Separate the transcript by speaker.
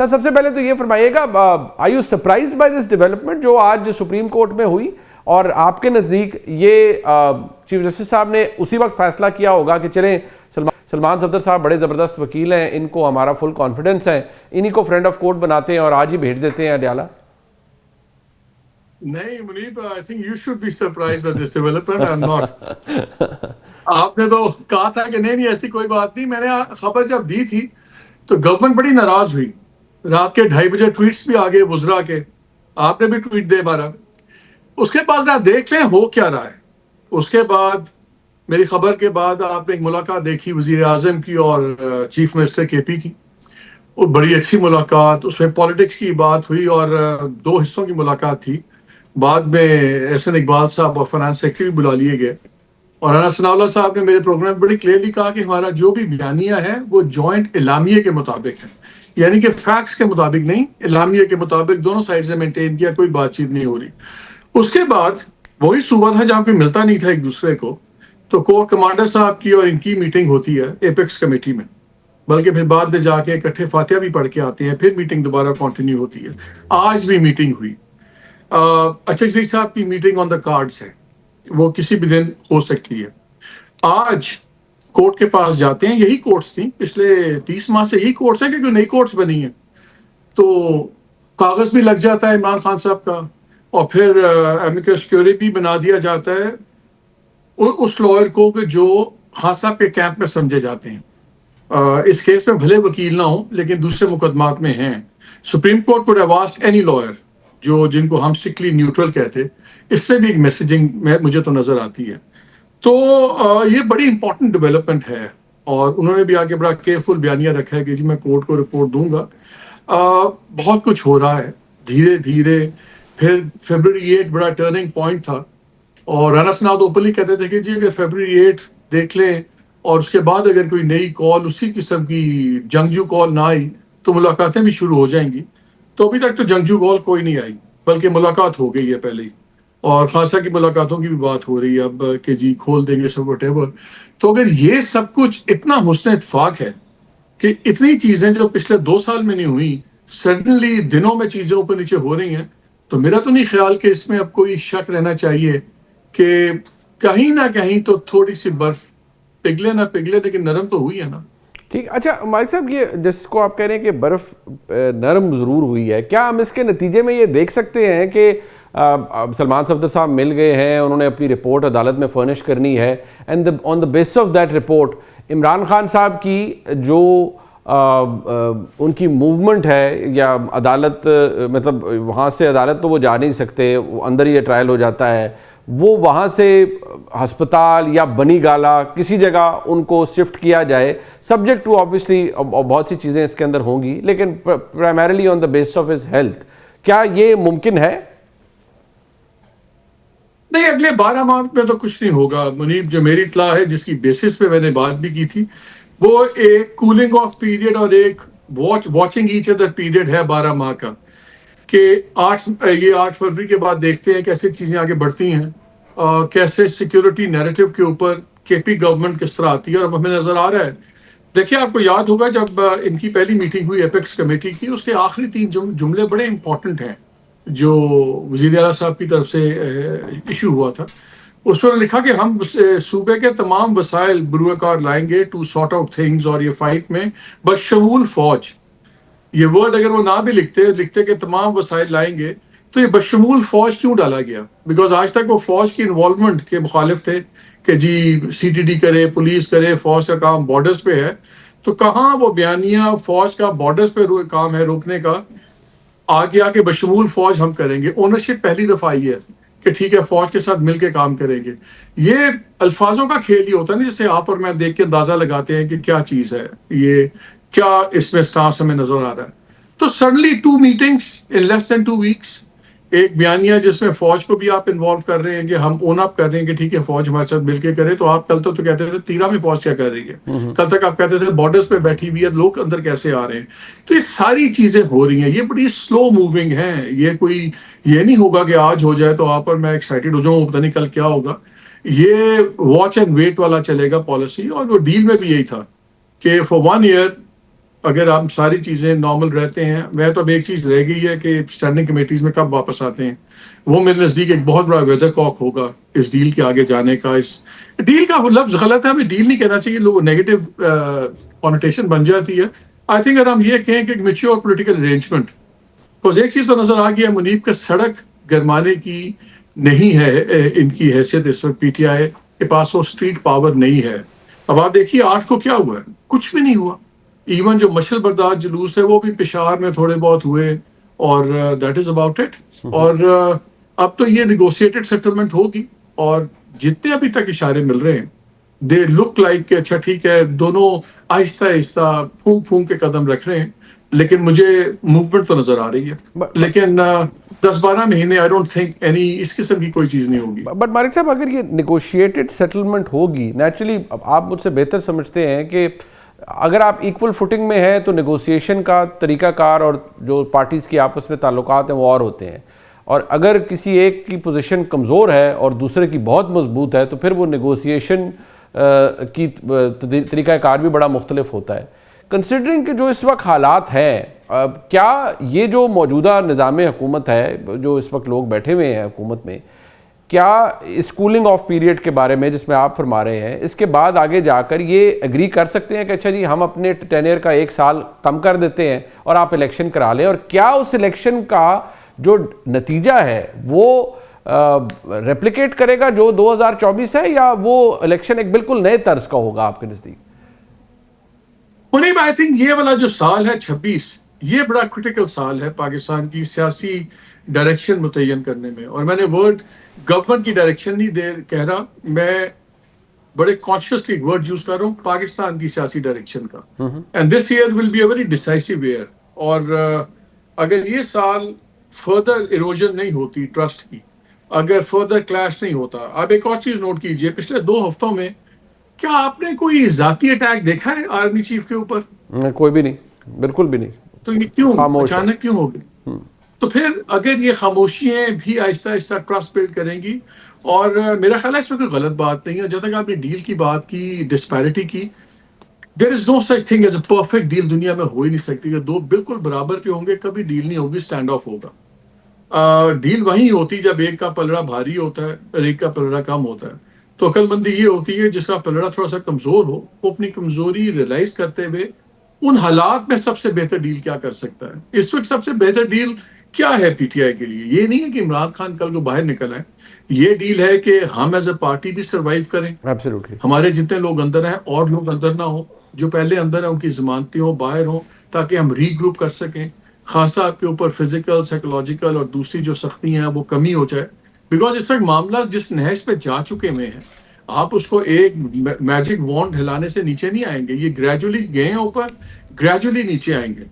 Speaker 1: سر سب سے پہلے تو یہ فرمائیے گا are you surprised by this development جو آج سپریم کورٹ میں ہوئی، اور آپ کے نزدیک یہ چیف جسٹس صاحب نے اسی وقت فیصلہ کیا ہوگا کہ چلیں سلمان صفدر صاحب بڑے زبردست وکیل ہیں، ان کو ہمارا فل کانفیڈنس ہے، انہی کو فرینڈ آف کورٹ بناتے ہیں اور آج ہی بھیج دیتے ہیں اڈیالہ؟
Speaker 2: نہیں منیب، I think you should be surprised by this development. I'm not. آپ نے تو کہا تھا کہ نہیں ایسی کوئی بات نہیں. میں نے خبر جب دی تھی تو گورنمنٹ بڑی ناراض ہوئی. رات کے 2:30 بجے ٹویٹس بھی آگے وزرا کے، آپ نے بھی ٹویٹ دے مارا. اس کے بعد آپ دیکھ لیں ہو کیا رہا ہے. اس کے بعد میری خبر کے بعد آپ نے ایک ملاقات دیکھی وزیر اعظم کی اور چیف منسٹر کے پی کی. وہ بڑی اچھی ملاقات، اس میں پالیٹکس کی بات ہوئی اور 2 حصوں کی ملاقات تھی. بعد میں احسن اقبال صاحب اور فنانس سیکرٹری بھی بلا لیے گئے، اور رانا ثناء اللہ صاحب نے میرے پروگرام میں بڑی کلیئرلی کہا کہ ہمارا جو بھی بیانیہ ہے وہ جوائنٹ اعلامیے کے مطابق ہے، یعنی کہ فیکٹس کے مطابق نہیں، اعلامیے کے مطابق دونوں سائڈ سے مینٹین کیا، کوئی بات چیت نہیں ہو رہی. اس کے بعد وہی صوبہ تھا جہاں پہ ملتا نہیں تھا ایک دوسرے کو، تو کور کمانڈر صاحب کی اور ان کی میٹنگ ہوتی ہے ایپیکس کمیٹی میں، بلکہ پھر بعد میں جا کے اکٹھے فاتحہ بھی پڑھ کے آتے ہیں، پھر میٹنگ دوبارہ کنٹینیو ہوتی ہے. آج بھی میٹنگ ہوئی. اچھا صاحب کی میٹنگ آن دا کارڈز ہے، وہ کسی بھی دن ہو سکتی ہے. آج کورٹ کے پاس جاتے ہیں، یہی کورٹس تھیں پچھلے 30 ماہ سے، یہی کورٹس ہیں کیونکہ نئی کورٹس بنی ہیں. تو کاغذ بھی لگ جاتا ہے عمران خان صاحب کا، اور پھر ایمکس کیوری بھی بنا دیا جاتا ہے اس لائر کو کہ جو خان صاحب کے کیمپ میں سمجھے جاتے ہیں. اس کیس میں بھلے وکیل نہ ہوں لیکن دوسرے مقدمات میں ہیں. Supreme court could have asked any lawyer, جن کو ہم اسٹرکٹلی نیوٹرل کہتے، اس سے بھی ایک میسیجنگ مجھے تو نظر آتی ہے. تو یہ بڑی امپورٹنٹ ڈیولپمنٹ ہے، اور انہوں نے بھی آگے بڑا کیئرفل بیانیہ رکھا ہے کہ جی میں کورٹ کو رپورٹ دوں گا. بہت کچھ ہو رہا ہے دھیرے دھیرے. پھر فیبرری 8 بڑا ٹرننگ پوائنٹ تھا، اور رانا ثناء اوپنلی کہتے تھے کہ جی اگر فیبرری 8 دیکھ لیں اور اس کے بعد اگر کوئی نئی کال اسی قسم کی جنگجو کال نہ آئی تو ملاقاتیں بھی شروع ہو جائیں گی. تو ابھی تک تو جنگجو کال کوئی نہیں آئی، بلکہ ملاقات ہو گئی ہے پہلے ہی، اور خاصا کی ملاقاتوں کی بھی بات ہو رہی ہے اب کہ جی کھول دیں گے سب وٹ ایور. تو اگر یہ سب کچھ اتنا حسن اتفاق ہے کہ اتنی چیزیں جو پچھلے 2 سال میں نہیں ہوئی سڈنلی دنوں میں چیزیں اوپر نیچے ہو رہی ہیں، تو میرا تو نہیں خیال کہ اس میں اب کوئی شک رہنا چاہیے کہ کہیں نہ کہیں تو تھوڑی سی برف پگھلے نہ پگھلے لیکن نرم تو ہوئی ہے نا.
Speaker 1: ٹھیک. اچھا مالک صاحب، یہ جس کو آپ کہہ رہے ہیں کہ برف نرم ضرور ہوئی ہے، کیا ہم اس کے نتیجے میں یہ دیکھ سکتے ہیں کہ سلمان صفدر صاحب مل گئے ہیں، انہوں نے اپنی رپورٹ عدالت میں فرنش کرنی ہے، and on the base of that report Imran Khan صاحب کی جو ان کی موومنٹ ہے، یا عدالت مطلب وہاں سے عدالت تو وہ جا نہیں سکتے، اندر ہی یہ ٹرائل ہو جاتا ہے، وہ وہاں سے ہسپتال یا بنی گالا کسی جگہ ان کو شفٹ کیا جائے، سبجیکٹ ٹو آبویسلی بہت سی چیزیں اس کے اندر ہوں گی، لیکن primarily on the base of his health, کیا یہ ممکن ہے؟
Speaker 2: نہیں، اگلے 12 ماہ میں تو کچھ نہیں ہوگا منیب. جو میری اطلاع ہے جس کی بیسس پہ میں نے بات بھی کی تھی، وہ ایک کولنگ آف پیریڈ اور ایک واچنگ ایچ ادر پیریڈ ہے 12 ماہ کا، کہ 8 فروری کے بعد دیکھتے ہیں کیسے چیزیں آگے بڑھتی ہیں، کیسے سیکیورٹی نیریٹو کے اوپر کے پی گورنمنٹ کس طرح آتی ہے. اور ہمیں نظر آ رہا ہے، دیکھیں آپ کو یاد ہوگا جب ان کی پہلی میٹنگ ہوئی ایپیکس کمیٹی کی، اس کے آخری 3 جملے بڑے امپورٹنٹ ہیں جو وزیر اعلیٰ صاحب کی طرف سے ایشو ہوا تھا. اس پر لکھا کہ ہم صوبے کے تمام وسائل بروئے کار لائیں گے ٹو سارٹ آؤٹ تھنگز، اور یہ فائٹ میں بشمول فوج، یہ ورڈ اگر وہ نہ بھی لکھتے کہ تمام وسائل لائیں گے، تو یہ بشمول فوج کیوں ڈالا گیا؟ بیکاز آج تک وہ فوج کی انوالومنٹ کے مخالف تھے کہ جی سی ٹی ڈی کرے، پولیس کرے، فوج کا کام بارڈرز پہ ہے. تو کہاں وہ بیانیہ فوج کا بارڈرز پہ کام ہے روکنے کا، آگے بشمول فوج ہم کریں گے. اونرشپ پہلی دفعہ آئی ہے کہ ٹھیک ہے فوج کے ساتھ مل کے کام کریں گے. یہ الفاظوں کا کھیل ہی ہوتا ہے نا، جسے آپ اور میں دیکھ کے اندازہ لگاتے ہیں کہ کیا چیز ہے یہ، کیا اس میں سانس ہمیں نظر آ رہا ہے. تو suddenly 2 meetings in less than 2 weeks، ایک بیانیہ جس میں فوج کو بھی آپ انوالو کر رہے ہیں کہ ہم اون اپ کر رہے ہیں کہ ٹھیک ہے فوج ہمارے ساتھ مل کے کرے. تو آپ کل تو کہتے تھے تیرا میں فوج کیا کر رہی ہے، کل تک آپ کہتے تھے بارڈرز پہ بیٹھی ہوئی ہے، لوگ اندر کیسے آ رہے ہیں. تو یہ ساری چیزیں ہو رہی ہیں، یہ بڑی سلو موونگ ہیں. یہ نہیں ہوگا کہ آج ہو جائے تو آپ اور میں ایکسائٹیڈ ہو جاؤں، پتہ نہیں کل کیا ہوگا. یہ واچ اینڈ ویٹ والا چلے گا پالیسی. اور وہ ڈیل میں بھی یہی تھا کہ فار 1 year اگر آپ ساری چیزیں نارمل رہتے ہیں. میں تو اب ایک چیز رہ گئی ہے کہ اسٹینڈنگ کمیٹیز میں کب واپس آتے ہیں. وہ میرے نزدیک ایک بہت بڑا ویدر کاک ہوگا اس ڈیل کے آگے جانے کا. اس ڈیل کا وہ لفظ غلط ہے, ہمیں ڈیل نہیں کہنا چاہیے, لوگ نیگیٹو کونوٹیشن بن جاتی ہے. آئی تھنک اگر ہم یہ کہیں کہ ایک میچور پولیٹیکل ارینجمنٹ, بکاز ایک چیز تو نظر آ گیا منیب کا, سڑک گرمانے کی نہیں ہے ان کی حیثیت اس وقت پی ٹی آئی کے پاس وہ اسٹریٹ پاور نہیں ہے. اب آپ دیکھیے 8 کو کیا ہوا ہے, کچھ بھی نہیں ہوا. ایون جو مشل برداشت جلوس ہے وہ بھی پشاور میں تھوڑے بہت ہوئے, اور دیٹ از اباؤٹ اٹ. اور اب تو یہ نیگوشیٹڈ سیٹلمنٹ ہوگی, اور جتنے ابھی تک اشارے مل رہے ہیں دے لک لائک کہ اچھا ٹھیک ہے, دونوں آہستہ آہستہ پھونک پھونک کے قدم رکھ رہے ہیں, لیکن مجھے موومنٹ تو نظر آ رہی ہے. لیکن 10-12 مہینے آئی ڈونٹ تھنک اینی اس قسم کی کوئی چیز نہیں ہوگی.
Speaker 1: بٹ مالک صاحب, اگر یہ نیگوشیٹڈ سیٹلمنٹ ہوگی, نیچرلی آپ مجھ سے بہتر سمجھتے ہیں کہ اگر آپ ایکول فوٹنگ میں ہیں تو نیگوسیشن کا طریقہ کار اور جو پارٹیز کی آپس میں تعلقات ہیں وہ اور ہوتے ہیں, اور اگر کسی ایک کی پوزیشن کمزور ہے اور دوسرے کی بہت مضبوط ہے تو پھر وہ نیگوسیشن کی طریقہ کار بھی بڑا مختلف ہوتا ہے. کنسیڈرنگ کہ جو اس وقت حالات ہیں, کیا یہ جو موجودہ نظام حکومت ہے, جو اس وقت لوگ بیٹھے ہوئے ہیں حکومت میں, کیا اس کولنگ آف پیریڈ کے بارے میں جس میں آپ فرما رہے ہیں, اس کے بعد آگے جا کر یہ ایگری کر سکتے ہیں کہ اچھا جی ہم اپنے ٹینیئر کا 1 سال کم کر دیتے ہیں اور آپ الیکشن کرا لیں, اور کیا اس الیکشن کا جو نتیجہ ہے وہ ریپلیکیٹ کرے گا جو 2024 ہے, یا وہ الیکشن ایک بالکل نئے طرز کا ہوگا آپ کے نزدیک؟
Speaker 2: منیب آئی تھنک یہ والا جو سال ہے 26, یہ بڑا کرٹیکل سال ہے پاکستان کی سیاسی ڈائریکشن متعین کرنے میں. اور میں نے ورڈ گورنمنٹ کی ڈائریکشن نہیں کہہ رہا, میں بڑے کانشیسلی ورڈ یوز کر رہا ہوں پاکستان کی سیاسی ڈائریکشن کا. And this year will be a very decisive year. اور اگر یہ سال فردر ایروژن نہیں ہوتی ٹرسٹ کی, اگر فردر کلیش نہیں ہوتا. آپ ایک اور چیز نوٹ کیجئے, پچھلے 2 ہفتوں میں کیا آپ نے کوئی ذاتی اٹیک دیکھا ہے آرمی چیف کے اوپر؟
Speaker 1: کوئی بھی نہیں, بالکل بھی نہیں.
Speaker 2: تو یہ کیوں
Speaker 1: خاموش ہے.
Speaker 2: اچانک کیوں ہو گئی؟ تو پھر اگر یہ خاموشیاں بھی آہستہ آہستہ ٹرسٹ بلڈ کریں گی, اور میرا خیال ہے اس میں کوئی غلط بات نہیں ہے. جب تک آپ نے ڈیل کی بات کی, ڈسپیرٹی کی, there is no such thing as a perfect deal دنیا میں ہو ہی نہیں سکتی. کہ 2 بالکل برابر پہ ہوں گے کبھی ڈیل نہیں ہوگی, اسٹینڈ آف ہوگا. ڈیل وہیں ہوتی جب ایک کا پلڑا بھاری ہوتا ہے اور ایک کا پلڑا کم ہوتا ہے. تو عقل مندی یہ ہوتی ہے جس کا پلڑا تھوڑا سا کمزور ہو, وہ اپنی کمزوری ریئلائز کرتے ہوئے ان حالات میں سب سے بہتر ڈیل کیا کر سکتا ہے. اس وقت سب سے بہتر ڈیل کیا ہے پی ٹی آئی کے لیے؟ یہ نہیں ہے کہ عمران خان کل کو باہر نکل آئے, یہ ڈیل ہے کہ ہم ایز اے پارٹی بھی سروائیو کریں,
Speaker 1: ایبسلیوٹلی.
Speaker 2: ہمارے جتنے لوگ اندر ہیں اور لوگ اندر نہ ہوں, جو پہلے اندر ہیں ان کی ضمانتیں ہوں, باہر ہوں, تاکہ ہم ری گروپ کر سکیں. خاصا آپ کے اوپر فزیکل, سائیکولوجیکل اور دوسری جو سختی ہیں وہ کمی ہو جائے. بیکاز اس وقت معاملہ جس نہج پہ جا چکے ہوئے ہیں, آپ اس کو ایک میجک وانڈ ہلانے سے نیچے نہیں آئیں گے. یہ گریجولی گئے ہیں اوپر, گریجولی نیچے آئیں گے.